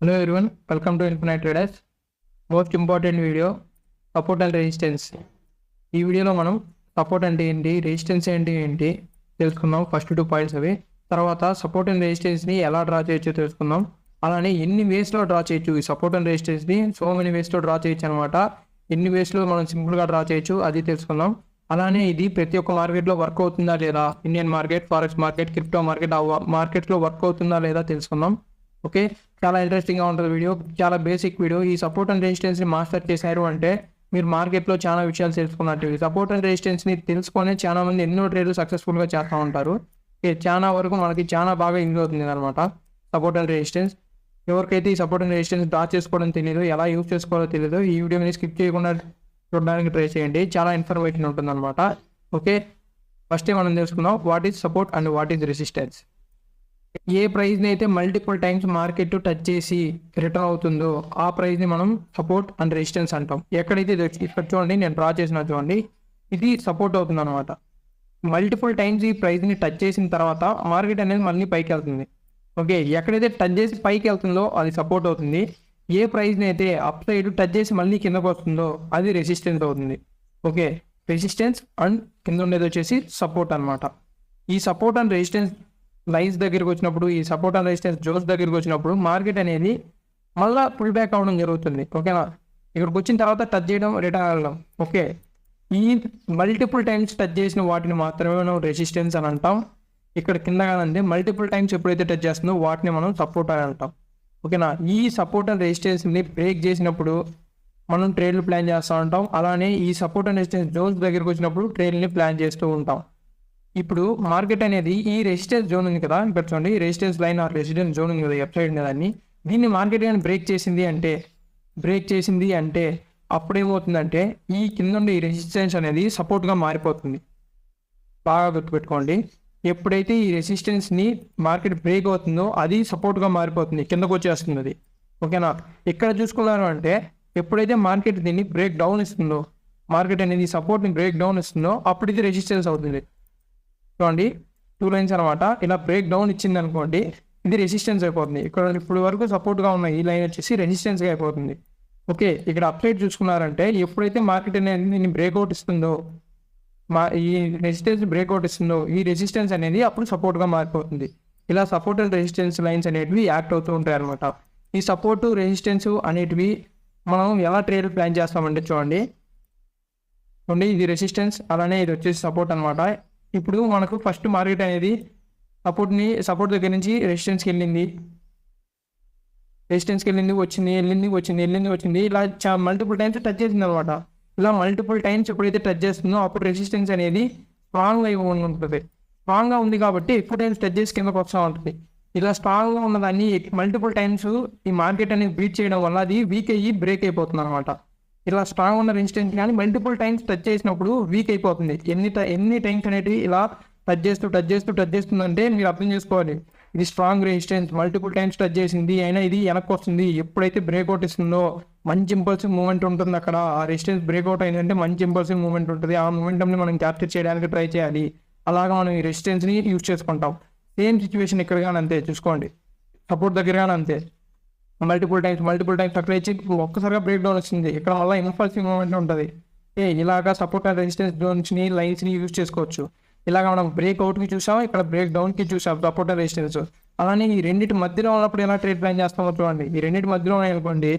Hello everyone, welcome to Infinite Traders. Most important video, support and resistance. ఈ వీడియోలో మనం support అంటే ఏంటి, రెసిస్టెన్స్ ఏంటి తెలుసుకుందాం. ఫస్ట్ 2 పాయింట్స్ అవి. తర్వాత సపోర్ట్ అండ్ రెసిస్టెన్స్ని ఎలా డ్రా చేయొచ్చో తెలుసుకుందాం. అలానే ఎన్ని వేస్లో డ్రా చేయొచ్చు ఈ సపోర్ట్ అండ్ రెసిస్టెన్స్ని, సో మెనీ వేస్లో డ్రా చేయొచ్చు అనమాట. ఎన్ని వేస్లో మనం సింపుల్గా డ్రా చేయొచ్చు అది తెలుసుకుందాం. అలానే ఇది ప్రతి ఒక్క మార్కెట్లో వర్క్ అవుతుందా లేదా, Indian market, forex market, crypto market, ఆ మార్కెట్లో వర్క్ అవుతుందా లేదా తెలుసుకుందాం. ఓకే, చాలా ఇంట్రెస్టింగ్గా ఉంటుంది వీడియో, చాలా బేసిక్ వీడియో. ఈ సపోర్ట్ అండ్ రెసిస్టెన్స్ని మాస్టర్ చేశారు అంటే మీరు మార్కెట్లో చాలా విషయాలు తెలుసుకున్నట్టు. ఈ సపోర్ట్ అండ్ రెసిస్టెన్స్ని తెలుసుకొని చాలా మంది ఎన్నో ట్రేడ్లు సక్సెస్ఫుల్గా చేస్తూ ఉంటారు. చాలా వరకు మనకి చాలా బాగా యూజ్ అవుతుంది అనమాట సపోర్ట్ అండ్ రెసిస్టెన్స్. ఎవరికైతే ఈ సపోర్ట్ అండ్ రెసిస్టెన్స్ డ్రా చేసుకోవడం తెలియదు, ఎలా యూజ్ చేసుకోవాలో తెలియదు, ఈ వీడియోని స్కిప్ చేయకుండా చూడడానికి ట్రై చేయండి. చాలా ఇన్ఫర్మేషన్ ఉంటుంది అనమాట. ఓకే, ఫస్ట్ మనం తెలుసుకుందాం what is support and what is resistance. ఏ ప్రైస్ని అయితే మల్టిపుల్ టైమ్స్ మార్కెట్ టచ్ చేసి రిటర్న్ అవుతుందో ఆ ప్రైస్ని మనం సపోర్ట్ అండ్ రెసిస్టెన్స్ అంటాం. ఎక్కడైతే ఇక్కడ చూడండి, నేను డ్రా చేసిన చూడండి, ఇది సపోర్ట్ అవుతుంది అనమాట. మల్టిపుల్ టైమ్స్ ఈ ప్రైస్ని టచ్ చేసిన తర్వాత మార్కెట్ అనేది మళ్ళీ పైకి వెళ్తుంది. ఓకే, ఎక్కడైతే టచ్ చేసి పైకి వెళ్తుందో అది సపోర్ట్ అవుతుంది. ఏ ప్రైస్ని అయితే అప్ సైడ్ టచ్ చేసి మళ్ళీ కిందకు వస్తుందో అది రెసిస్టెన్స్ అవుతుంది. ఓకే, రెసిస్టెన్స్ అండ్ కింద ఉండేది వచ్చేసి సపోర్ట్ అనమాట. ఈ సపోర్ట్ అండ్ రెసిస్టెన్స్ లైన్స్ దగ్గరికి వచ్చినప్పుడు, ఈ సపోర్ట్ అండ్ రెసిస్టెన్స్ జోన్స్ దగ్గరికి వచ్చినప్పుడు మార్కెట్ అనేది మళ్ళీ పుల్ బ్యాక్ అవ్వడం జరుగుతుంది. ఓకేనా, ఇక్కడికి వచ్చిన తర్వాత టచ్ చేయడం, రిటర్న్ అవ్వడం. ఓకే, ఈ మల్టిపుల్ టైమ్స్ టచ్ చేసిన వాటిని మాత్రమే మనం రెసిస్టెన్స్ అని అంటాం. ఇక్కడ కింద కాదండి, మల్టిపుల్ టైమ్స్ ఎప్పుడైతే టచ్ చేస్తుందో వాటిని మనం సపోర్ట్ అని అంటాం. ఓకేనా, ఈ సపోర్ట్ అండ్ రెసిస్టెన్స్ని బ్రేక్ చేసినప్పుడు మనం ట్రేడ్లు ప్లాన్ చేస్తూ ఉంటాం. అలానే ఈ సపోర్ట్ అండ్ రెసిస్టెన్స్ జోన్స్ దగ్గరికి వచ్చినప్పుడు ట్రేడ్ని ప్లాన్ చేస్తూ ఉంటాం. ఇప్పుడు మార్కెట్ అనేది ఈ రెసిస్టెన్స్ జోన్ ఉంది కదా, ఇక్కడ చూడండి, resistance line or resistance zone ఉంది కదా లెఫ్ట్ సైడ్ దాన్ని, దీన్ని మార్కెట్ కానీ బ్రేక్ చేసింది అంటే అప్పుడు ఏమవుతుందంటే ఈ కింద ఉండే ఈ రెసిస్టెన్స్ అనేది సపోర్ట్గా మారిపోతుంది. బాగా గుర్తుపెట్టుకోండి, ఎప్పుడైతే ఈ రెసిస్టెన్స్ని మార్కెట్ బ్రేక్ అవుతుందో అది సపోర్ట్గా మారిపోతుంది, కిందకు వచ్చేస్తుంది అది. ఓకేనా, ఇక్కడ చూసుకున్నారు అంటే ఎప్పుడైతే మార్కెట్ దీన్ని బ్రేక్ డౌన్ ఇస్తుందో, మార్కెట్ అనేది సపోర్ట్ని బ్రేక్ డౌన్ ఇస్తుందో అప్పుడు ఇది రెసిస్టెన్స్ అవుతుంది. చూడండి, 2 లైన్స్ అనమాట. ఇలా బ్రేక్ డౌన్ ఇచ్చింది అనుకోండి, ఇది రెసిస్టెన్స్ అయిపోతుంది. ఇక్కడ ఇప్పుడు వరకు సపోర్ట్గా ఉన్న ఈ లైన్ వచ్చేసి రెసిస్టెన్స్గా అయిపోతుంది. ఓకే, ఇక్కడ అప్ సైడ్ చూసుకున్నారంటే ఎప్పుడైతే మార్కెట్ అనేది దీన్ని బ్రేక్అవుట్ ఇస్తుందో, ఈ రెసిస్టెన్స్ బ్రేక్అవుట్ ఇస్తుందో ఈ రెసిస్టెన్స్ అనేది అప్పుడు సపోర్ట్గా మారిపోతుంది. ఇలా సపోర్ట్ అండ్ రెసిస్టెన్స్ లైన్స్ అనేటివి యాక్ట్ అవుతూ ఉంటాయి అనమాట. ఈ సపోర్టు రెసిస్టెన్స్ అనేటివి మనం ఎలా ట్రేడ్ ప్లాన్ చేస్తామంటే చూడండి, ఇది రెసిస్టెన్స్, అలానే ఇది వచ్చేసి సపోర్ట్ అనమాట. ఇప్పుడు మనకు ఫస్ట్ మార్కెట్ అనేది సపోర్ట్ దగ్గర నుంచి రెసిస్టెన్స్కి వెళ్ళింది, వచ్చింది, ఇలా మల్టిపుల్ టైమ్స్ టచ్ చేసింది అనమాట. ఇలా మల్టిపుల్ టైమ్స్ ఎప్పుడైతే టచ్ చేస్తుందో అప్పుడు రెసిస్టెన్స్ అనేది స్ట్రాంగ్గా ఉంటుంది. స్ట్రాంగ్గా ఉంది కాబట్టి ఎక్కువ టైమ్స్ టచ్ చేసి కిందకు వస్తూ ఉంటుంది. ఇలా స్ట్రాంగ్గా ఉన్నదాన్ని మల్టిపుల్ టైమ్స్ ఈ మార్కెట్ అనేది బీట్ చేయడం వల్ల అది వీక్ అయ్యి బ్రేక్ అయిపోతుంది అనమాట. ఇలా స్ట్రాంగ్ ఉన్న రెసిస్టెన్స్ కానీ మల్టిపుల్ టైమ్స్ టచ్ చేసినప్పుడు వీక్ అయిపోతుంది. ఎన్ని టైమ్స్ అనేటివి ఇలా టచ్ చేస్తుందంటే మీరు అర్థం చేసుకోవాలి, ఇది strong resistance, multiple times touch చేసింది అయినా ఇది వెనక్కి వస్తుంది. ఎప్పుడైతే బ్రేక్అవుట్ ఇస్తుందో మంచి ఇంపల్సివ్ మూవ్మెంట్ ఉంటుంది. అక్కడ ఆ రెసిస్టెన్స్ బ్రేక్అవుట్ అయిందంటే మంచి ఇంపల్సివ్ మూవ్మెంట్ ఉంటుంది. ఆ మూమెంట్ని మనం క్యాప్చర్ చేయడానికి ట్రై చేయాలి. అలాగా మనం ఈ రెసిస్టెన్స్ని యూజ్ చేసుకుంటాం. సేమ్ సిచ్యువేషన్ ఇక్కడ కానీ అంతే, చూసుకోండి, సపోర్ట్ దగ్గర కానీ అంతే. మల్టిపుల్ టైమ్స్ అక్కడ ఇచ్చి ఒక్కసారిగా బ్రేక్ డౌన్ వచ్చింది, ఇక్కడ వల్ల ఇంపల్సివ్ మూమెంట్ ఉంటుంది. ఇలాగా సపోర్ట్ అండ్ రెసిస్టెన్స్ జోన్స్ని లైన్స్ని యూజ్ చేసుకోవచ్చు. ఇలాగ మనం బ్రేక్అవుట్కి చూసాం, ఇక్కడ బ్రేక్ డౌన్కి చూసాం సపోర్ట్ అండ్ రెసిస్టెన్స్. అలానే ఈ రెండింటి మధ్యలో ఉన్నప్పుడు ఎలా ట్రేడ్ ప్లాన్ చేస్తామో చూడండి. ఈ రెండింటి మధ్యలో ఉన్నాయనుకోండి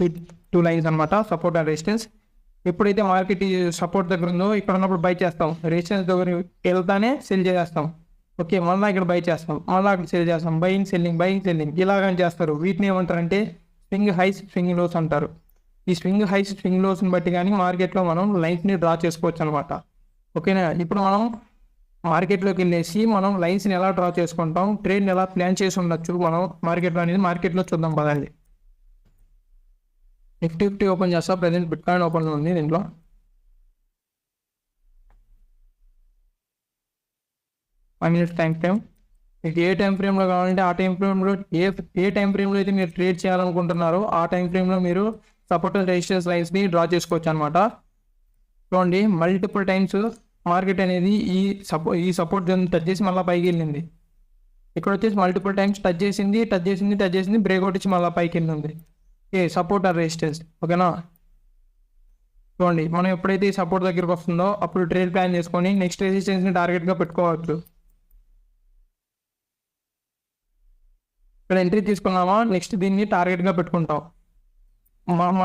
2 లైన్స్ అనమాట, సపోర్ట్ అండ్ రెసిస్టెన్స్. ఎప్పుడైతే మార్కెట్ సపోర్ట్ దగ్గర ఉందో ఇక్కడ ఉన్నప్పుడు బై చేస్తాం, రెసిస్టెన్స్ దగ్గర వెళ్తానే సెల్ చేస్తాం. ఓకే, మళ్ళీ ఇక్కడ బై చేస్తాం, మళ్ళీ అక్కడ సెల్ చేస్తాం, బయింగ్ సెల్లింగ్ ఇలాగని చేస్తారు. వీటిని ఏమంటారంటే స్వింగ్ హైస్, స్వింగ్ లోస్ అంటారు. ఈ స్వింగ్ హైస్, స్వింగ్ లోస్ని బట్టి కానీ మార్కెట్లో మనం లైన్స్ని డ్రా చేసుకోవచ్చు అనమాట. ఓకేనా, ఇప్పుడు మనం మార్కెట్లోకి వెళ్ళేసి మనం లైన్స్ని ఎలా డ్రా చేసుకుంటాం, ట్రేడ్ని ఎలా ప్లాన్ చేసి ఉండొచ్చు మనం మార్కెట్లో చూద్దాం పదండి. నిఫ్టీ ఓపెన్ చేస్తా, ప్రజెంట్ బిట్కాయిన్ ఓపెన్ ఉంది. దీంట్లో టైం ఫ్రేమ్, మీకు ఏ టైం ఫ్రేమ్లో కావాలంటే ఆ టైం ఫ్రేమ్లో ఏ టైం ఫ్రేమ్లో అయితే మీరు ట్రేడ్ చేయాలనుకుంటున్నారో ఆ టైం ఫ్రేమ్లో మీరు సపోర్ట్ అండ్ రెసిస్టెన్స్ లైన్స్ని డ్రా చేసుకోవచ్చు అనమాట. చూడండి, మల్టిపుల్ టైమ్స్ మార్కెట్ అనేది ఈ సపోర్ట్ జోన్ టచ్ చేసి మళ్ళీ పైకి వెళ్ళింది. ఇక్కడ వచ్చేసి మల్టిపుల్ టైమ్స్ టచ్ చేసింది బ్రేక్అవుట్ ఇచ్చి మళ్ళీ పైకి వెళ్ళింది. Support or resistance. ఓకేనా, చూడండి మనం ఎప్పుడైతే ఈ సపోర్ట్ దగ్గరికి వస్తుందో అప్పుడు ట్రేడ్ ప్లాన్ చేసుకొని నెక్స్ట్ రెసిస్టెన్స్ని టార్గెట్గా పెట్టుకోవచ్చు. ఇక్కడ ఎంట్రీ తీసుకున్నామా, నెక్స్ట్ దీన్ని టార్గెట్గా పెట్టుకుంటాం.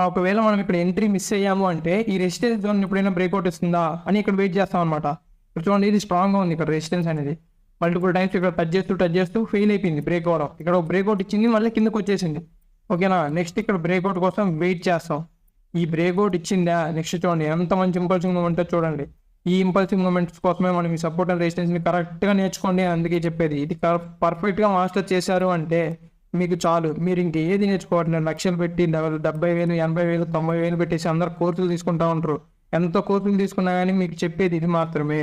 ఒకవేళ మనం ఇక్కడ ఎంట్రీ మిస్ అయ్యాము అంటే ఈ రెసిస్టెన్స్ జోన్ ఎప్పుడైనా బ్రేక్అవుట్ ఇస్తుందా అని ఇక్కడ వెయిట్ చేస్తాం అనమాట. ఇక్కడ చూడండి ఇది స్ట్రాంగ్గా ఉంది. ఇక్కడ రెసిస్టెన్స్ అనేది మల్టిపుల్ టైమ్స్ ఇక్కడ టచ్ చేస్తూ ఫెయిల్ అయిపోయింది బ్రేక్ అవ్వడం. ఇక్కడ బ్రేక్అవుట్ ఇచ్చింది, మళ్ళీ కిందకు వచ్చేసింది. ఓకేనా, నెక్స్ట్ ఇక్కడ బ్రేక్అవుట్ కోసం వెయిట్ చేస్తాం. ఈ బ్రేక్అవుట్ ఇచ్చిందా, నెక్స్ట్ చూడండి ఎంత మంచి ఇంపల్సింగ్ మూమెంట్ చూడండి. ఈ ఇంపల్సింగ్ మూమెంట్స్ కోసమే మనం ఈ సపోర్ట్ అండ్ రెసిస్టెన్స్ని కరెక్ట్గా నేర్చుకోండి. అందుకే చెప్పేది ఇది పర్ఫెక్ట్గా మాస్టర్ చేశారు అంటే మీకు చాలు. మీరు ఇంకేది నేర్చుకోవట్లేదు, లక్షలు పెట్టి 70,000, 80,000, 90,000 పెట్టేసి అందరు కోర్సులు తీసుకుంటూ ఉంటారు. ఎంత కోర్సులు తీసుకున్నా కానీ మీకు చెప్పేది ఇది మాత్రమే.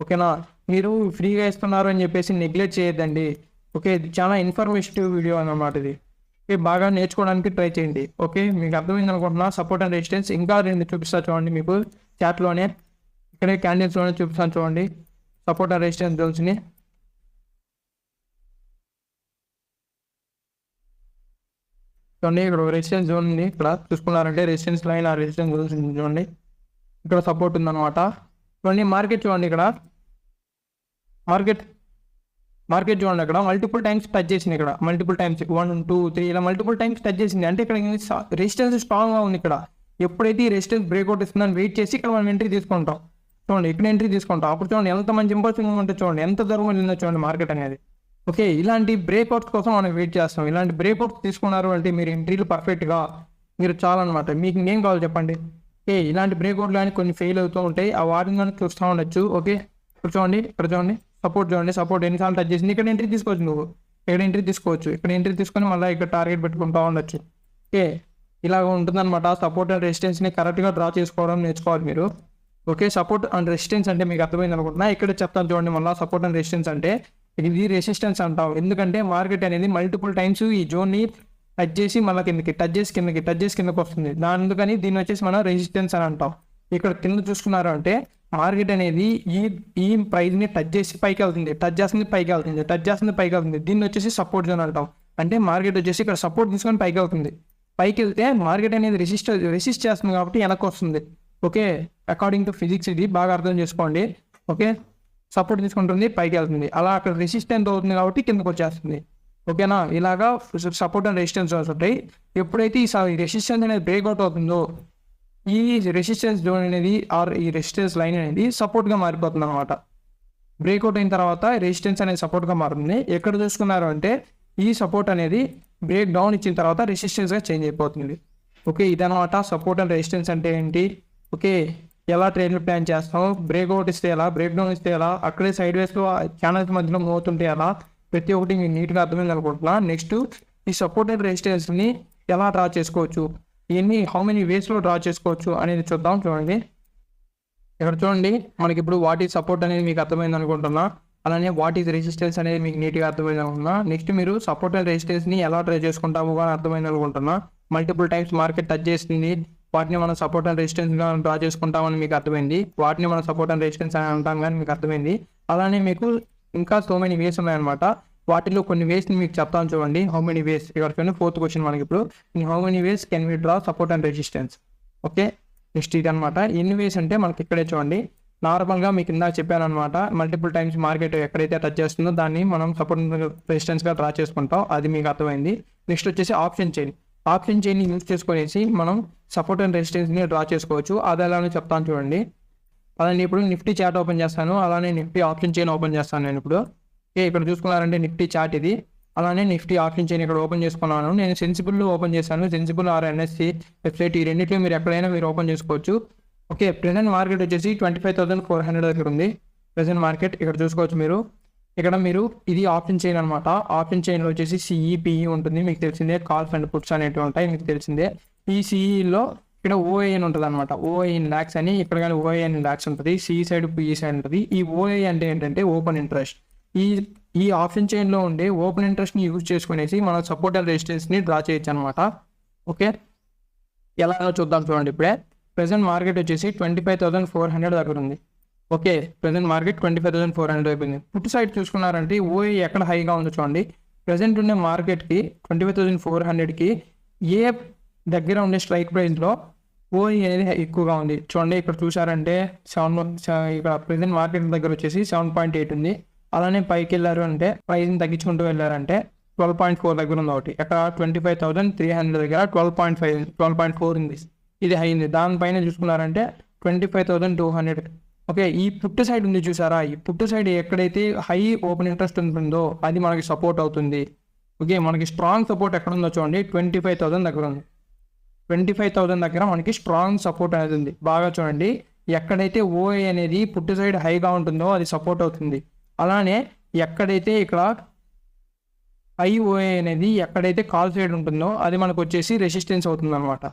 ఓకేనా, మీరు ఫ్రీగా ఇస్తున్నారు అని చెప్పేసి నెగ్లెక్ట్ చేయొద్దండి. ఓకే, ఇది చాలా ఇన్ఫర్మేటివ్ వీడియో అన్నమాట ఇది. ఓకే, బాగా నేర్చుకోవడానికి ట్రై చేయండి. ఓకే, మీకు అర్థమైంది అనుకుంటున్నా. సపోర్ట్ అండ్ రెసిస్టెన్స్ ఇంకా 2 చూపిస్తా చూడండి. మీకు చాట్లోనే ఇక్కడే క్యాండిల్స్లోనే చూపిస్తాను చూడండి సపోర్ట్ అండ్ రెసిస్టెన్స్ జోన్స్ని. చూడండి ఇక్కడ రెసిస్టెన్స్ జోన్ ఉంది. ఇక్కడ చూసుకున్నారంటే రెసిస్టెన్స్ లైన్ ఆ రెసిస్టెన్స్ జోన్స్ చూడండి. ఇక్కడ సపోర్ట్ ఉందన్నమాట. చూడండి మార్కెట్ చూడండి. ఇక్కడ మార్కెట్ చూడండి. అక్కడ మల్టిపుల్ టైమ్స్ టచ్ చేసింది. ఇక్కడ మల్టిపుల్ టైమ్స్ 1, 2, 3 ఇలా మల్టిపుల్ టైమ్స్ టచ్ చేసింది. అంటే ఇక్కడ రెసిస్టెన్స్ స్ట్రాంగ్గా ఉంది. ఇక్కడ ఎప్పుడైతే ఈ రెసిస్టెన్స్ బ్రేక్అవుట్ ఇస్తుందని వెయిట్ చేసి ఇక్కడ మనం ఎంట్రీ తీసుకుంటాం. చూడండి ఇక్కడ ఎంట్రీ తీసుకుంటాం. అప్పుడు చూడండి ఎంత మంచి ఇంపల్సింగ్ ఉంటే చూడండి ఎంత దూరం వెళ్ళిందో చూడండి మార్కెట్ అనేది. ఓకే, ఇలాంటి బ్రేక్అవుట్స్ కోసం మనం వెయిట్ చేస్తాం. ఇలాంటి బ్రేక్అవుట్స్ తీసుకున్నారు అంటే మీరు ఎంట్రీలు పర్ఫెక్ట్గా మీరు చాలన్నమాట. మీకు ఇంకేం కావాలి చెప్పండి. ఇలాంటి బ్రేక్అవుట్లు కానీ కొన్ని ఫెయిల్ అవుతూ ఉంటాయి. ఆ వాటిని కానీ చూస్తూ ఉండొచ్చు. ఓకే, ఇక్కడ చూడండి సపోర్ట్ చూడండి. సపోర్ట్ ఎన్నిసార్లు టచ్ చేసింది. ఇక్కడ ఎంట్రీ తీసుకోవచ్చు. నువ్వు ఇక్కడ ఎంట్రీ తీసుకోవచ్చు. ఇక్కడ ఎంట్రీ తీసుకొని మళ్ళీ ఇక్కడ టార్గెట్ పెట్టుకుంటూ ఉండొచ్చు. ఓకే, ఇలాగ ఉంటుందన్నమాట. సపోర్ట్ అండ్ రెసిస్టెన్స్ని కరెక్ట్గా డ్రా చేసుకోవడం నేర్చుకోవాలి మీరు. ఓకే, సపోర్ట్ అండ్ రెసిస్టెన్స్ అంటే మీకు అర్థమైంది అనుకుంటున్నా. ఇక్కడ చెప్తాను చూడండి మళ్ళీ. సపోర్ట్ అండ్ రెసిస్టెన్స్ అంటే ఇది రెసిస్టెన్స్ అంటాం. ఎందుకంటే మార్కెట్ అనేది మల్టిపుల్ టైమ్స్ ఈ జోన్ని టచ్ చేసి మళ్ళీ టచ్ చేసి కిందకి వస్తుంది. అందుకని దీన్ని వచ్చేసి మనం రెసిస్టెన్స్ అని అంటాం. ఇక్కడ కింద చూసుకున్నారు అంటే మార్కెట్ అనేది ఈ ప్రైస్ని టచ్ చేసి పైకి వెళ్తుంది, టచ్ చేస్తుంది పైకి వెళ్తుంది. దీన్ని వచ్చేసి సపోర్ట్ జోన్ అంటాం. అంటే మార్కెట్ వచ్చేసి ఇక్కడ సపోర్ట్ తీసుకొని పైకి వెళ్తుంది. పైకి వెళ్తే మార్కెట్ అనేది రెసిస్ట్ చేస్తుంది కాబట్టి వెనక్కి వస్తుంది. ఓకే, అకార్డింగ్ టు ఫిజిక్స్ ఇది బాగా అర్థం చేసుకోండి. ఓకే, సపోర్ట్ తీసుకుంటుంది పైకి వెళ్తుంది, అలా అక్కడ రెసిస్టెన్స్ అవుతుంది కాబట్టి కిందకు వచ్చేస్తుంది. ఓకేనా, ఇలాగా సపోర్ట్ అండ్ రెసిస్టెన్స్ ఉంటాయి. ఎప్పుడైతే ఈ రెసిస్టెన్స్ అనేది బ్రేక్అవుట్ అవుతుందో ఈ రెసిస్టెన్స్ జోన్ అనేది ఆర్ ఈ రెసిస్టెన్స్ లైన్ అనేది సపోర్ట్గా మారిపోతుంది అనమాట. బ్రేక్అవుట్ అయిన తర్వాత రెసిస్టెన్స్ అనేది సపోర్ట్గా మారుతుంది. ఎక్కడ చూసుకున్నారు అంటే ఈ సపోర్ట్ అనేది బ్రేక్ డౌన్ ఇచ్చిన తర్వాత రెసిస్టెన్స్గా చేంజ్ అయిపోతుంది. ఓకే, ఇదనమాట సపోర్ట్ అండ్ రెసిస్టెన్స్ అంటే ఏంటి. ఓకే, ఎలా ట్రేడ్లు ప్లాన్ చేస్తాం, బ్రేక్అవుట్ ఇస్తే ఎలా, బ్రేక్ డౌన్ ఇస్తే ఎలా, అక్కడే సైడ్ వేస్లో ఛానల్స్ మధ్యలో మూవ్ అవుతుంటే ఎలా, ప్రతి ఒక్కటి మీకు నీట్గా అర్థమైంది అనుకుంటున్నా. నెక్స్ట్ ఈ సపోర్ట్ అండ్ రెసిస్టెన్స్ని ఎలా డ్రా చేసుకోవచ్చు, హౌ మెనీ వేస్లో డ్రా చేసుకోవచ్చు అనేది చూద్దాం. చూడండి ఇక్కడ చూడండి మనకి ఇప్పుడు వాట్ ఈజ్ సపోర్ట్ అనేది మీకు అర్థమైంది అనుకుంటున్నా. అలానే వాట్ ఈజ్ రెసిస్టెన్స్ అనేది మీకు నీట్గా అర్థమైంది అనుకుంటున్నా. నెక్స్ట్ మీరు సపోర్ట్ అండ్ రెసిస్టెన్స్ని ఎలా ట్రై చేసుకుంటాము అని అర్థమైంది అనుకుంటున్నా. మల్టిపుల్ టైమ్స్ మార్కెట్ టచ్ చేస్తుంది, వాటిని మనం సపోర్ట్ అండ్ రెసిస్టెన్స్గా డ్రా చేసుకుంటామని మీకు అర్థమైంది. వాటిని మనం సపోర్ట్ అండ్ రెసిస్టెన్స్ అని అంటాం కానీ మీకు అర్థమైంది. అలానే మీకు ఇంకా సో మెనీ వేస్ ఉన్నాయన్నమాట. వాటిలో కొన్ని వేస్ని మీకు చెప్తాను చూడండి. హౌ మెనీ వేస్, ఇక్కడ చూడండి 4th క్వశ్చన్ మనకి ఇప్పుడు. In how many ways can we draw support and resistance. Okay, next ఇది అనమాట. ఎన్ని వేస్ అంటే మనకి ఇక్కడే చూడండి. నార్మల్గా మీకు ఇందాక చెప్పాను అనమాట, మల్టిపుల్ టైమ్స్ మార్కెట్ ఎక్కడైతే టచ్ చేస్తుందో దాన్ని మనం సపోర్ట్ అండ్ రెసిస్టెన్స్గా డ్రా చేసుకుంటాం. అది మీకు అర్థమైంది. నెక్స్ట్ వచ్చేసి ఆప్షన్ చైన్ని యూజ్ చేసుకునేసి మనం సపోర్ట్ అండ్ రెసిస్టెన్స్ని డ్రా చేసుకోవచ్చు. అది ఎలానో చెప్తాను చూడండి. అలానే ఇప్పుడు నిఫ్టీ చార్ట్ ఓపెన్ చేస్తాను, అలానే నిఫ్టీ ఆప్షన్ చైన్ ఓపెన్ చేస్తాను నేను ఇప్పుడు. ఇక్కడ చూసుకున్నారంటే నిఫ్టీ చార్ట్ ఇది, అలానే నిఫ్టీ ఆప్షన్ చైన్ ఇక్కడ ఓపెన్ చేసుకున్నాను. నేను సెన్సిబుల్లో ఓపెన్ చేశాను. సెన్సిబుల్ ఆర్ ఎన్ఎస్సి వెబ్సైట్ ఈ రెండింటిలో మీరు ఎక్కడైనా మీరు ఓపెన్ చేసుకోవచ్చు. ఓకే, ప్రెజెంట్ మార్కెట్ వచ్చేసి 25,400 దగ్గర ఉంది ప్రెజెంట్ మార్కెట్. ఇక్కడ చూసుకోవచ్చు మీరు. ఇక్కడ మీరు ఇది ఆప్షన్ చైన్ అనమాట. ఆప్షన్ చైన్లో వచ్చేసి సిఈపిఈ ఉంటుంది, మీకు తెలిసిందే. కాల్స్ అండ్ పుట్స్ అనేవి ఉంటాయి, మీకు తెలిసిందే. ఈ సిఈలో ఇక్కడ ఓఐఎన్ ఉంటుంది అనమాట. ఓఐఎన్ ల్యాక్స్ అని, ఇక్కడ కానీ ఓఐఎన్ ల్యాక్స్ ఉంటుంది. సిఈ సైడ్ పిఈ సైడ్ ఉంటుంది. ఈ ఓఐ అంటే ఏంటంటే ఓపెన్ ఇంట్రెస్ట్. ఈ ఆప్షన్ చైన్లో ఉండే ఓపెన్ ఇంట్రెస్ట్ని యూజ్ చేసుకునేసి మనం సపోర్ట్ అండ్ రెసిస్టెన్స్ని డ్రా చేయొచ్చు అనమాట. ఓకే, ఎలా చూద్దాం చూడండి. ఇప్పుడే ప్రెజెంట్ మార్కెట్ వచ్చేసి 25,400 దగ్గర ఉంది. ఓకే, ప్రజెంట్ మార్కెట్ 25,400 అయిపోయింది. పుట్ సైడ్ చూసుకున్నారంటే ఓఏ ఎక్కడ హైగా ఉందో చూడండి. ప్రజెంట్ ఉండే మార్కెట్కి 25,400కి ఏ దగ్గర ఉండే స్ట్రైక్ ప్రైస్లో ఓఈ అనేది ఎక్కువగా ఉంది చూడండి. ఇక్కడ చూసారంటే ఇక్కడ ప్రజెంట్ మార్కెట్ దగ్గర వచ్చేసి 7.8 ఉంది. అలానే పైకి వెళ్ళారు అంటే ప్రైస్ని తగ్గించుకుంటూ వెళ్ళారంటే 12.4 దగ్గర ఉంది ఒకటి. అక్కడ 25,300 దగ్గర 12.4 ఉంది, ఇది హై ఉంది. దానిపైన చూసుకున్నారంటే 25,200. ఓకే, ఈ పుట్టు సైడ్ ఉంది చూసారా, ఈ పుట్టు సైడ్ ఎక్కడైతే హై ఓపెన్ ఇంట్రెస్ట్ ఉంటుందో అది మనకి సపోర్ట్ అవుతుంది. ఓకే, మనకి స్ట్రాంగ్ సపోర్ట్ ఎక్కడ ఉందో చూడండి, 25,000 దగ్గర ఉంది. 25,000 దగ్గర మనకి స్ట్రాంగ్ సపోర్ట్ అనేది ఉంది. బాగా చూడండి, ఎక్కడైతే ఓఏ అనేది పుట్టు సైడ్ హైగా ఉంటుందో అది సపోర్ట్ అవుతుంది. అలానే ఎక్కడైతే ఇక్కడ హై ఓఏ అనేది ఎక్కడైతే కాల్ సైడ్ ఉంటుందో అది మనకు వచ్చేసి రెసిస్టెన్స్ అవుతుంది అనమాట.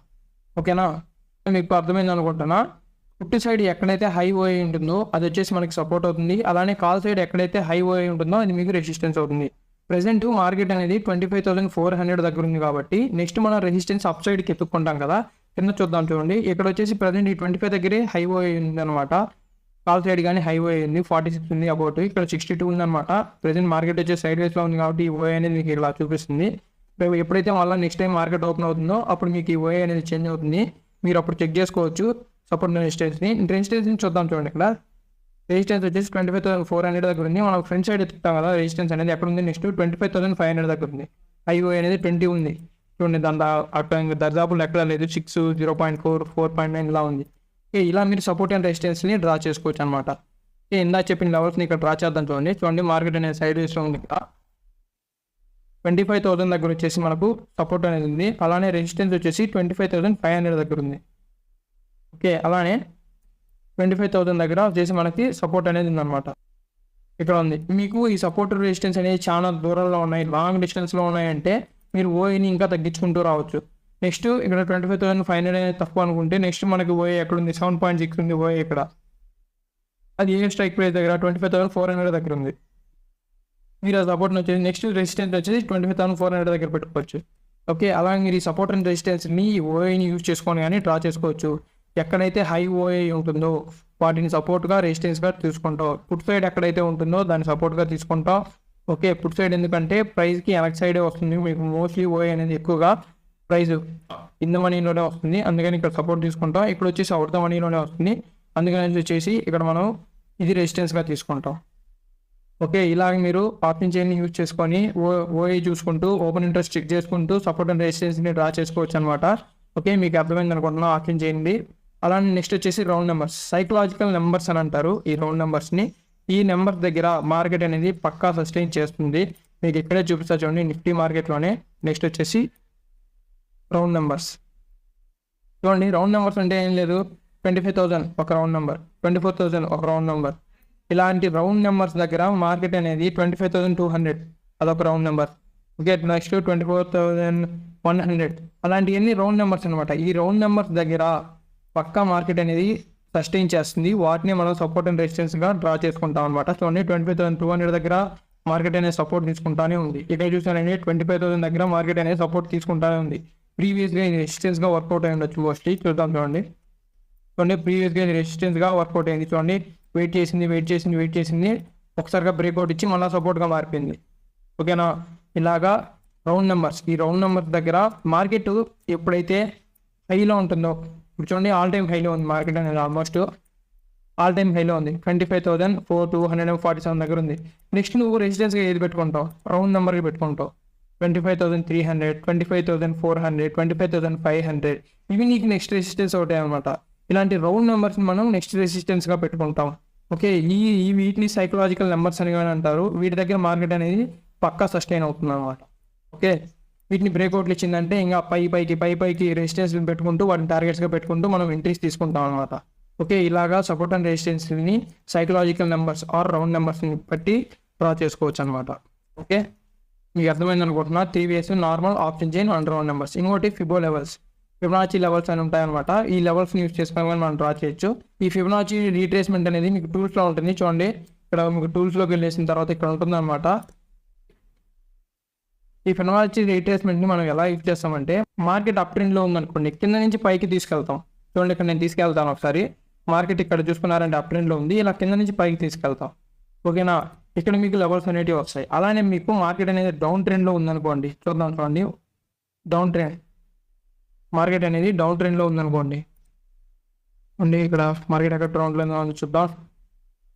ఓకేనా, మీకు అర్థమైంది అనుకుంటున్నా. పుట్టి సైడ్ ఎక్కడైతే హై ఓఏ ఉంటుందో అది వచ్చేసి మనకి సపోర్ట్ అవుతుంది. అలానే కాల్ సైడ్ ఎక్కడైతే హై ఓఏ ఉంటుందో అది మీకు రెసిస్టెన్స్ అవుతుంది. ప్రెసెంట్ మార్కెట్ అనేది 25,400 దగ్గర ఉంది కాబట్టి నెక్స్ట్ మనం రెసిస్టెన్స్ అప్ సైడ్కి ఎత్తుక్కుంటాం కదా. కింద చూద్దాం చూడండి, ఇక్కడ వచ్చేసి ప్రజెంట్ ఈ 25 దగ్గరే హై ఓఏ ఉంది అనమాట. కాల్ సైడ్ కానీ హై ఓఏ ఉంది, 46 ఉంది అబౌట్. ఇక్కడ 62 ఉంది అనమాట. ప్రెసెంట్ మార్కెట్ వచ్చేసి సైడ్ వేస్లో ఉంది కాబట్టి ఈ ఓఏ అనేది మీకు ఇలా చూపిస్తుంది. ఎప్పుడైతే మళ్ళీ నెక్స్ట్ టైం మార్కెట్ ఓపెన్ అవుతుందో అప్పుడు మీకు ఈ ఓఏ అనేది చేంజ్ అవుతుంది. మీరు అప్పుడు చెక్ చేసుకోవచ్చు సపోర్ట్ రెసిస్టెన్స్ని చూద్దాం చూడండి. ఇక్కడ రెసిస్టెన్స్ వచ్చేసి 25,400 దగ్గర ఉంది. మనం ఫ్రంట్ సైడ్ ఎత్తుతాం కదా, రెసిస్టెన్స్ అనేది ఎక్కడ ఉంది, నెక్స్ట్ 25,500 దగ్గర ఉంది. ఐఓ అనేది 20 ఉంది చూడండి. దాని అక్కడ దర్దాపులు ఎక్కడ లేదు, 6, 0.4, 4.9 ఇలా ఉంది. ఇలా మీరు సపోర్ట్ అండ్ రెసిస్టెన్స్ని డ్రా చేసుకోవచ్చు అనమాట. ఇందా చెప్పిన లెవెల్స్ని ఇక్కడ డ్రా చేద్దాం చూడండి. మార్కెట్ అనేది సైడ్ వేస్లో ఉంది. ఇక్కడ 25,000 దగ్గర వచ్చేసి మనకు సపోర్ట్ అనేది ఉంది. అలానే రెసిస్టెన్స్ వచ్చేసి 25,500 దగ్గర ఉంది. ఓకే, అలానే 25,000 దగ్గర వచ్చేసి మనకి సపోర్ట్ అనేది ఉందన్నమాట. ఇక్కడ ఉంది. మీకు ఈ సపోర్ట్ రెసిస్టెన్స్ అనేది చాలా దూరంలో ఉన్నాయి, లాంగ్ డిస్టెన్స్లో ఉన్నాయంటే మీరు ఓఏని ఇంకా తగ్గించుకుంటూ రావచ్చు. నెక్స్ట్ ఇక్కడ 25,500 అనేది తక్కువ అనుకుంటే నెక్స్ట్ మనకి ఓఏ ఎక్కడ ఉంది, 7.6 ఉంది ఓఏ ఇక్కడ. అది ఏ స్ట్రైక్ ప్రైస్ దగ్గర 25,400 దగ్గర ఉంది. మీరు ఆ సపోర్ట్ని వచ్చేసి నెక్స్ట్ రెసిస్టెన్స్ వచ్చేసి 25,400 దగ్గర పెట్టుకోవచ్చు. ఓకే, అలాగే మీరు ఈ సపోర్ట్ అండ్ రెసిస్టెన్స్ని ఓఏని యూజ్ చేసుకొని కానీ డ్రా చేసుకోవచ్చు. ఎక్కడైతే హై ఓఏ ఉంటుందో వాటిని సపోర్ట్గా రెసిస్టెన్స్గా తీసుకుంటాం. పుట్ సైడ్ ఎక్కడైతే ఉంటుందో దాన్ని సపోర్ట్గా తీసుకుంటాం. ఓకే, పుట్ సైడ్ ఎందుకంటే ప్రైస్కి వెనక్ సైడే వస్తుంది. మీకు మోస్ట్లీ ఓఏ అనేది ఎక్కువగా ప్రైస్ ఇన్ మనీలోనే వస్తుంది, అందుకని ఇక్కడ సపోర్ట్ తీసుకుంటాం. ఇక్కడ వచ్చేసి అవుట్ ద మనీలోనే వస్తుంది, అందుకని వచ్చేసి ఇక్కడ మనం ఇది రెసిస్టెన్స్గా తీసుకుంటాం. ఓకే, ఇలాగ మీరు ఆప్షన్ చైన్ని యూజ్ చేసుకొని ఓఏ చూసుకుంటూ ఓపెన్ ఇంట్రెస్ట్ చెక్ చేసుకుంటూ సపోర్ట్ అండ్ రెసిస్టెన్స్ని డ్రా చేసుకోవచ్చు అనమాట. ఓకే, మీకు అర్థమైంది అనుకుంటున్నాం ఆప్షన్ చేయండి. అలానే నెక్స్ట్ వచ్చేసి రౌండ్ నెంబర్స్, సైకలాజికల్ నెంబర్స్ అని అంటారు ఈ రౌండ్ నెంబర్స్ని. ఈ నెంబర్ దగ్గర మార్కెట్ అనేది పక్కా సస్టైన్ చేస్తుంది. మీకు ఇక్కడే చూపిస్తా చూడండి, నిఫ్టీ మార్కెట్లోనే. నెక్స్ట్ వచ్చేసి రౌండ్ నెంబర్స్ చూడండి. రౌండ్ నెంబర్స్ అంటే ఏం లేదు, 25,000 ఒక రౌండ్ నెంబర్, 24,000 ఒక రౌండ్ నెంబర్. ఇలాంటి రౌండ్ నెంబర్స్ దగ్గర మార్కెట్ అనేది 25,200 అదొక రౌండ్ నెంబర్. ఓకే, నెక్స్ట్ 24,100 అలాంటివన్నీ రౌండ్ నెంబర్స్ అనమాట. ఈ రౌండ్ నెంబర్స్ దగ్గర పక్కా మార్కెట్ అనేది సస్టైన్ చేస్తుంది. వాటిని మనం సపోర్ట్ అండ్ రెసిస్టెన్స్గా డ్రా చేసుకుంటాం అనమాట. చూడండి, 25,200 దగ్గర మార్కెట్ అనేది సపోర్ట్ తీసుకుంటానే ఉంది. ఇక్కడ చూసానండి 25,000 దగ్గర మార్కెట్ అనేది సపోర్ట్ తీసుకుంటానే ఉంది. ప్రీవియస్గా ఇది రెసిస్టెన్స్గా వర్కౌట్ అయి ఉండొచ్చు మోస్ట్లీ. చూద్దాం చూడండి. ప్రీవియస్గా ఇది రెసిస్టెన్స్గా వర్కౌట్ అయింది చూడండి. వెయిట్ చేసింది ఒకసారిగా బ్రేక్అవుట్ ఇచ్చి మళ్ళీ సపోర్ట్గా మారిపోయింది. ఓకేనా, ఇలాగా రౌండ్ నెంబర్స్. ఈ రౌండ్ నెంబర్స్ దగ్గర మార్కెట్ ఎప్పుడైతే హైలో ఉంటుందో, ఇప్పుడు చూడండి ఆల్ టైమ్ హైలో ఉంది మార్కెట్ అనేది, ఆల్మోస్ట్ ఆల్ టైమ్ హైలో ఉంది. 25,247 దగ్గర ఉంది. నెక్స్ట్ నువ్వు రెసిస్టెన్స్గా ఏది పెట్టుకుంటావు, రౌండ్ నెంబర్కి పెట్టుకుంటావు. 25,300, 25,400, 25,500 ఇవి నీకు నెక్స్ట్ రెసిస్టెన్స్ అవుతాయి అనమాట. ఇలాంటి రౌండ్ నెంబర్స్ని మనం నెక్స్ట్ రెసిస్టెన్స్గా పెట్టుకుంటాం. ఓకే, ఈ వీటిని సైకలాజికల్ నెంబర్స్ అని అంటారు. వీటి దగ్గర మార్కెట్ అనేది పక్కా సస్టైన్ అవుతుంది అనమాట. ఓకే, వీటిని బ్రేక్అవుట్లు ఇచ్చిందంటే ఇంకా పైకి రెసిస్టెన్స్ పెట్టుకుంటూ వాటిని టార్గెట్స్గా పెట్టుకుంటూ మనం ఎంట్రీస్ తీసుకుంటాం అనమాట. ఓకే, ఇలాగా సపోర్ట్ అండ్ రెసిస్టెన్స్ని సైకలాజికల్ నెంబర్స్ ఆర్ రౌండ్ నెంబర్స్ని బట్టి డ్రా చేసుకోవచ్చు అనమాట. ఓకే, మీకు అర్థమైంది అనుకుంటున్నా. 3 ways normal, option chain and round numbers. ఇంకోటి ఫిబొనాచి లెవెల్స్ అని ఉంటాయన్నమాట. ఈ లెవెల్స్ని యూజ్ చేసుకొని మనం డ్రా చేయొచ్చు. ఈ ఫిబొనాచి రీట్రేస్మెంట్ అనేది మీకు టూల్స్లో ఉంటుంది చూడండి. ఇక్కడ మీకు టూల్స్లోకి వెళ్ళేసిన తర్వాత ఇక్కడ ఉంటుంది అనమాట. ఈ ఫిబొనాచి రీట్రేస్మెంట్ని మనం ఎలా యూజ్ చేస్తామంటే, మార్కెట్ అప్ ట్రెండ్లో ఉందనుకోండి, కింద నుంచి పైకి తీసుకెళ్తాం చూడండి. ఇక్కడ నేను తీసుకెళ్తాను ఒకసారి. మార్కెట్ ఇక్కడ చూసుకున్నారంటే అప్ ట్రెండ్లో ఉంది, ఇలా కింద నుంచి పైకి తీసుకెళ్తాం. ఓకేనా, ఇక్కడ మీకు లెవెల్స్ అనేటివి వస్తాయి. అలానే మీకు మార్కెట్ అనేది డౌన్ ట్రెండ్లో ఉందనుకోండి, చూద్దాం చూడండి. డౌన్ ట్రెండ్ మార్కెట్ అనేది డౌన్ ట్రెండ్లో ఉందనుకోండి అండి, ఇక్కడ మార్కెట్ ఎక్కడ ట్రెండ్లో ఉందో చూద్దాం.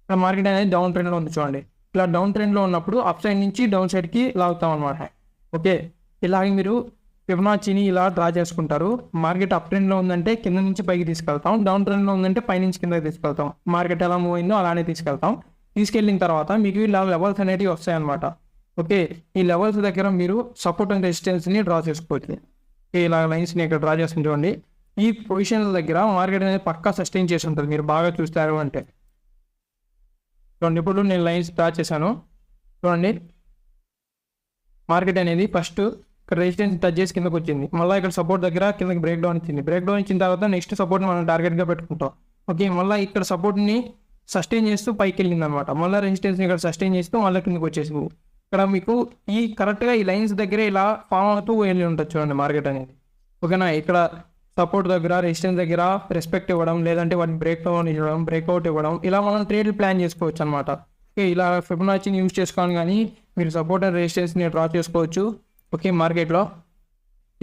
ఇక్కడ మార్కెట్ అనేది డౌన్ ట్రెండ్లో ఉంది చూడండి. ఇలా డౌన్ ట్రెండ్లో ఉన్నప్పుడు అప్ సైడ్ నుంచి డౌన్ సైడ్కి లాగుతాం అనమాట. ఓకే, ఇలాగే మీరు ఫిబొనాచిని ఇలా డ్రా చేసుకుంటారు. మార్కెట్ అప్ ట్రెండ్లో ఉందంటే కింద నుంచి పైకి తీసుకెళ్తాం, డౌన్ ట్రెండ్లో ఉందంటే పై నుంచి కిందకి తీసుకెళ్తాం. మార్కెట్ ఎలా మూవ్ అయిందో అలానే తీసుకెళ్తాం. తీసుకెళ్ళిన తర్వాత మీకు ఇలా లెవెల్స్ అనేవి వస్తాయన్నమాట. ఓకే, ఈ లెవెల్స్ దగ్గర మీరు సపోర్ట్ అండ్ రెసిస్టెన్స్ని డ్రా చేసుకోవచ్చు. ఇలా లైన్స్ని ఇక్కడ డ్రా చేసుకుని చూడండి. ఈ పొజిషన్ల దగ్గర మార్కెట్ అనేది పక్కా సస్టైన్ చేసి ఉంటుంది మీరు బాగా చూస్తారు అంటే. చూడండి, ఇప్పుడు నేను లైన్స్ డ్రా చేశాను చూడండి. మార్కెట్ అనేది ఫస్ట్ ఇక్కడ రెసిస్టెన్స్ టచ్ చేసి కిందకు వచ్చింది, మళ్ళీ ఇక్కడ సపోర్ట్ దగ్గర కిందకి బ్రేక్ డౌన్ ఇచ్చింది. బ్రేక్ డౌన్ ఇచ్చిన తర్వాత నెక్స్ట్ సపోర్ట్ని మనం టార్గెట్గా పెట్టుకుంటాం. ఓకే, మళ్ళీ ఇక్కడ సపోర్ట్ని సస్టైన్ చేస్తూ పైకి వెళ్ళింది అనమాట. మళ్ళీ రెసిస్టెన్స్ని ఇక్కడ సస్టైన్ చేస్తూ మళ్ళీ కిందకి వచ్చేసింది. ఇక్కడ మీకు ఈ కరెక్ట్గా ఈ లైన్స్ దగ్గర ఇలా ఫామ్ అవుతూ వెళ్ళి ఉంటుంది చూడండి మార్కెట్ అనేది. ఓకేనా, ఇక్కడ సపోర్ట్ దగ్గర రెసిస్టెన్స్ దగ్గర రెస్పెక్ట్ ఇవ్వడం, లేదంటే వాటిని బ్రేక్ డౌన్ ఇవ్వడం, బ్రేక్అవుట్ ఇవ్వడం, ఇలా మనం ట్రేడ్ ప్లాన్ చేసుకోవచ్చు అనమాట. ఓకే, ఇలా ఫిబొనాచిని యూజ్ చేసుకోవాలి కానీ మీరు సపోర్ట్ అండ్ రెసిస్టెన్స్ని డ్రా చేసుకోవచ్చు. ఓకే, మార్కెట్లో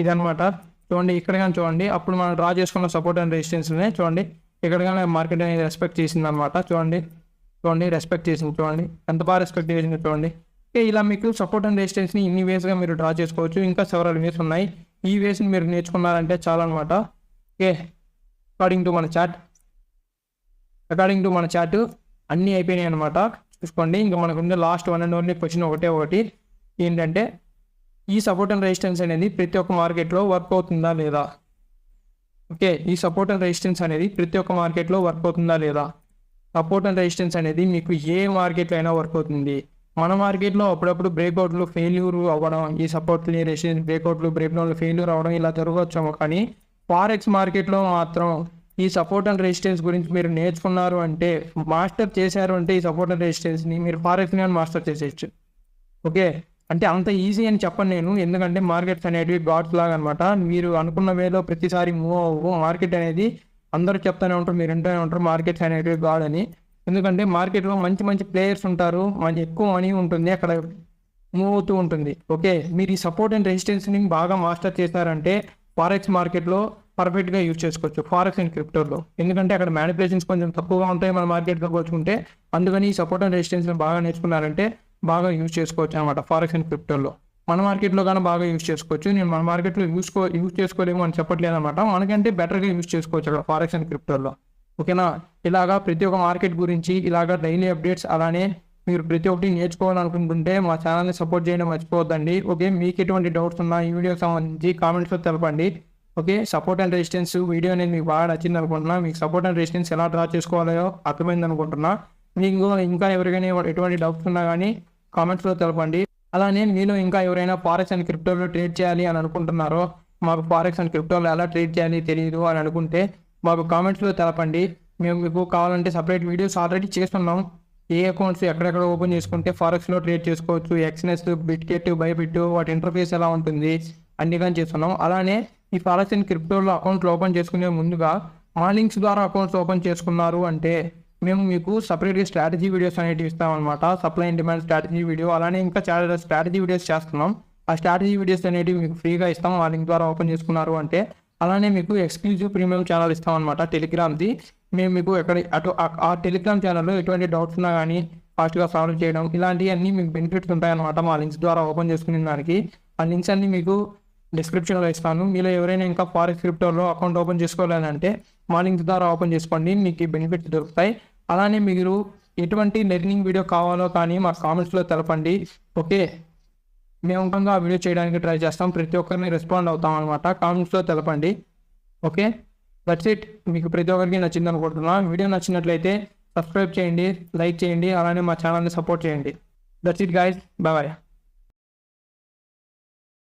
ఇదనమాట. చూడండి, ఇక్కడ కానీ చూడండి, అప్పుడు మనం డ్రా చేసుకున్న సపోర్ట్ అండ్ రెసిస్టెన్స్నే చూడండి, ఇక్కడ కానీ మార్కెట్ అనేది రెస్పెక్ట్ చేసింది అనమాట. చూడండి రెస్పెక్ట్ చేసింది చూడండి, ఎంత బాగా రెస్పెక్ట్ చేసింది చూడండి. ఓకే, ఇలా మీకు సపోర్ట్ అండ్ రెసిస్టెన్స్ని ఇన్ని వేస్గా మీరు డ్రా చేసుకోవచ్చు. ఇంకా సెవరల్ వేస్ ఉన్నాయి. ఈ వేస్ని మీరు నేర్చుకున్నారంటే చాలా అనమాట. ఓకే, అకార్డింగ్ టు మన చార్ట్ అన్నీ అయిపోయినాయి అనమాట. చూసుకోండి, ఇంకా మనకు ఉండే last one and only question ఒకటి ఏంటంటే, ఈ సపోర్ట్ అండ్ రెసిస్టెన్స్ అనేది ప్రతి ఒక్క మార్కెట్లో వర్క్ అవుతుందా లేదా? ఓకే, ఈ సపోర్ట్ అండ్ రెసిస్టెన్స్ అనేది ప్రతి ఒక్క మార్కెట్లో వర్క్ అవుతుందా లేదా? సపోర్ట్ అండ్ రెసిస్టెన్స్ అనేది మీకు ఏ మార్కెట్లో అయినా వర్క్ అవుతుంది. మన మార్కెట్లో అప్పుడప్పుడు బ్రేక్అవుట్లు ఫెయిల్యూర్ అవ్వడం, ఈ సపోర్ట్ని రెసిస్టెన్స్ బ్రేక్అవుట్లు బ్రేక్డౌన్లు ఫెయిల్యూర్ అవ్వడం ఇలా జరగవచ్చేమో, కానీ ఫారెక్స్ మార్కెట్లో మాత్రం ఈ సపోర్ట్ అండ్ రెసిస్టెన్స్ గురించి మీరు నేర్చుకున్నారు అంటే, మాస్టర్ చేశారు అంటే ఈ సపోర్ట్ అండ్ రెసిస్టెన్స్ని మీరు ఫారెక్స్ని మాస్టర్ చేసేయచ్చు. ఓకే, అంటే అంత ఈజీ అని చెప్పను నేను, ఎందుకంటే మార్కెట్స్ అనేటివి గాడ్స్ లాగా అనమాట. మీరు అనుకున్న వేలో ప్రతిసారి మూవ్ అవ్వు. మార్కెట్ అనేది అందరూ చెప్తూనే ఉంటారు, మీరు వింటూనే ఉంటారు మార్కెట్స్ అనేటివి గాడ్ అని. ఎందుకంటే మార్కెట్లో మంచి ప్లేయర్స్ ఉంటారు, ఎక్కువ మనీ ఉంటుంది, అక్కడ మూవ్ అవుతూ ఉంటుంది. ఓకే, మీరు ఈ సపోర్ట్ అండ్ రెసిస్టెన్స్ని బాగా మాస్టర్ చేశారంటే ఫారెక్స్ మార్కెట్లో పర్ఫెక్ట్గా యూజ్ చేసుకోవచ్చు, ఫారెక్స్ అండ్ క్రిప్టోలో. ఎందుకంటే అక్కడ మ్యానిపులేషన్స్ కొంచెం తక్కువగా ఉంటాయి మన మార్కెట్తో పోల్చుకుంటే. అందుకని ఈ సపోర్ట్ అండ్ రెసిస్టెన్స్ని బాగా నేర్చుకున్నారంటే బాగా యూజ్ చేసుకోవచ్చు అనమాట ఫారెక్స్ అండ్ క్రిప్టోలో. మన మార్కెట్లో కానీ బాగా యూజ్ చేసుకోవచ్చు. నేను మన మార్కెట్లో యూజ్ చేసుకోలేము అని చెప్పట్లేదు అనమాట, మనకంటే బెటర్గా యూజ్ చేసుకోవచ్చు అక్కడ ఫారెక్స్ అండ్ క్రిప్టోలో. ఓకేనా, ఇలాగా ప్రతి ఒక్క మార్కెట్ గురించి ఇలాగా డైలీ అప్డేట్స్, అలానే మీరు ప్రతి ఒక్కటి నేర్చుకోవాలనుకుంటుంటే మా ఛానల్ని సపోర్ట్ చేయడం మర్చిపోవద్దండి. ఓకే, మీకు ఎటువంటి డౌట్స్ ఉన్నా ఈ వీడియోకి సంబంధించి కామెంట్స్లో తెలపండి. Okay, support and resistance video అనేది మీకు బాగా నచ్చింది అనుకుంటున్నా. మీకు సపోర్ట్ అండ్ రెసిస్టెన్స్ ఎలా డ్రా చేసుకోవాలో అర్థమైంది అనుకుంటున్నా. మీకు ఇంకా ఎవరికైనా ఎటువంటి డౌట్స్ ఉన్నా కానీ కామెంట్స్లో తెలపండి. అలానే మీలో ఇంకా ఎవరైనా ఫారెక్స్ అండ్ క్రిప్టోలో ట్రేడ్ చేయాలి అని అనుకుంటున్నారో, మాకు ఫారెక్స్ అండ్ క్రిప్టోలో ఎలా ట్రేడ్ చేయాలి తెలియదు అని అనుకుంటే మాకు కామెంట్స్లో తెలపండి. మేము మీకు కావాలంటే సపరేట్ వీడియోస్ ఆల్రెడీ చేస్తున్నాం. ఏ అకౌంట్స్ ఎక్కడెక్కడ ఓపెన్ చేసుకుంటే ఫారెక్స్లో ట్రేడ్ చేసుకోవచ్చు, ఎక్స్నెస్, బిట్గెట్, బైబిట్, వాటి ఇంటర్ఫేస్ ఎలా ఉంటుంది అన్ని కానీ చేస్తున్నాం. అలానే ఈ ఫారెక్స్ అండ్ క్రిప్టోలో అకౌంట్లు ఓపెన్ చేసుకునే ముందుగా మా లింక్స్ ద్వారా అకౌంట్స్ ఓపెన్ చేసుకున్నారు అంటే మేము మీకు సపరేట్గా స్ట్రాటజీ వీడియోస్ అనేవి ఇస్తామన్నమాట. Supply and demand strategy video, అలానే ఇంకా చాలా స్ట్రాటజీ వీడియోస్ చేస్తున్నాం. ఆ స్ట్రాటజీ వీడియోస్ అనేవి మీకు ఫ్రీగా ఇస్తాం ఆ లింక్ ద్వారా ఓపెన్ చేసుకున్నారు అంటే. అలానే మీకు ఎక్స్క్లూజివ్ ప్రీమియం ఛానల్ ఇస్తామన్నమాట టెలిగ్రామ్ది. మేము మీకు ఆ టెలిగ్రామ్ ఛానల్లో ఎటువంటి డౌట్స్ ఉన్నా కానీ ఫాస్ట్గా సాల్వ్ చేయడం, ఇలాంటివన్నీ మీకు బెనిఫిట్స్ ఉంటాయన్నమాట మా లింక్స్ ద్వారా ఓపెన్ చేసుకునే దానికి. ఆ లింక్స్ అన్నీ మీకు డిస్క్రిప్షన్లో ఇస్తాను. మీలో ఎవరైనా ఇంకా ఫారెక్స్ క్రిప్టోలో అకౌంట్ ఓపెన్ చేసుకోలేదంటే మా లింక్స్ ద్వారా ఓపెన్ చేసుకోండి, మీకు ఈ బెనిఫిట్స్ దొరుకుతాయి. అలానే మీరు ఎటువంటి లెర్నింగ్ వీడియో కావాలో కానీ మా కామెంట్స్లో తెలపండి. ఓకే, మేము ఇంకా ఆ వీడియో చేయడానికి ట్రై చేస్తాం, ప్రతి ఒక్కరిని రెస్పాండ్ అవుతాం అనమాట. కామెంట్స్లో తెలపండి. Okay, that's it. మీకు ప్రతి ఒక్కరికి నచ్చింది అనుకుంటున్నా. వీడియో నచ్చినట్లయితే సబ్స్క్రైబ్ చేయండి, లైక్ చేయండి, అలానే మా ఛానల్ని సపోర్ట్ చేయండి. That's it guys, bye.